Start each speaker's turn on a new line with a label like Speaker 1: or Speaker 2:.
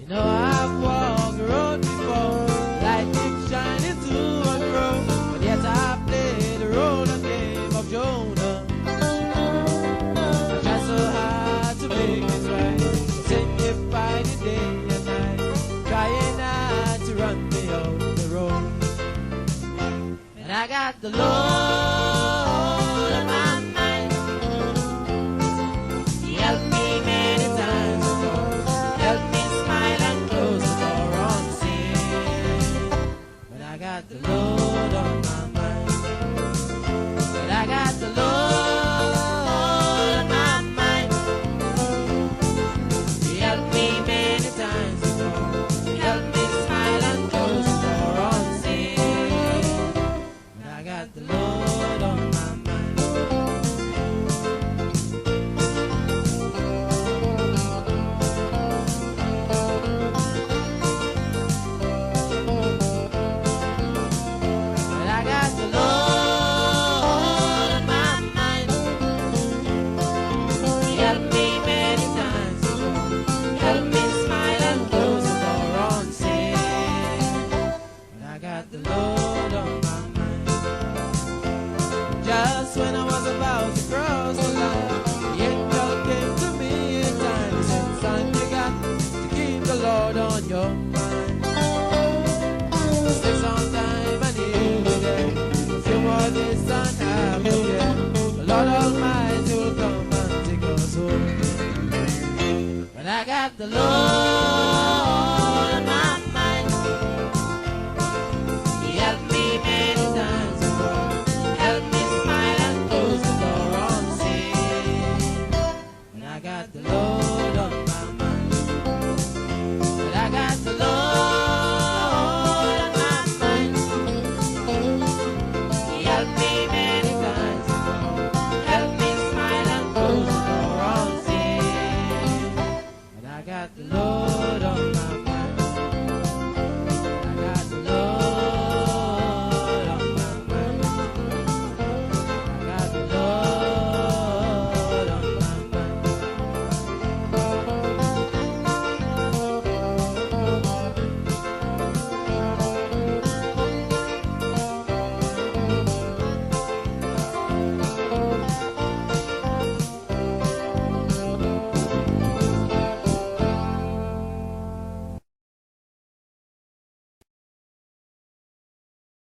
Speaker 1: You know I've walked the road before, light keeps shining to and fro, but yet I play the role and game of Jonah. I try so hard to make it right, signify the day and night, trying hard to run me off the road. And I got the Lord on my mind. He helped me many times before, helped me smile and close the door on sin. But I got the Lord on my mind. But I got the Lord on my mind. He helped me many times before, he helped me smile and close the door on sin. But I got the Lord on my mind. But I got the Lord on my mind. He helped me many times before, helped me smile and close the door on sin. But I got the Lord on my mind. Just when I was about to cross the line, the angel came to me in time. He said, son, you got to keep the Lord on your mind. It takes some time and he'll be there. If you want this unhappy, yeah, the Lord Almighty will come and take us home. But I got the Lord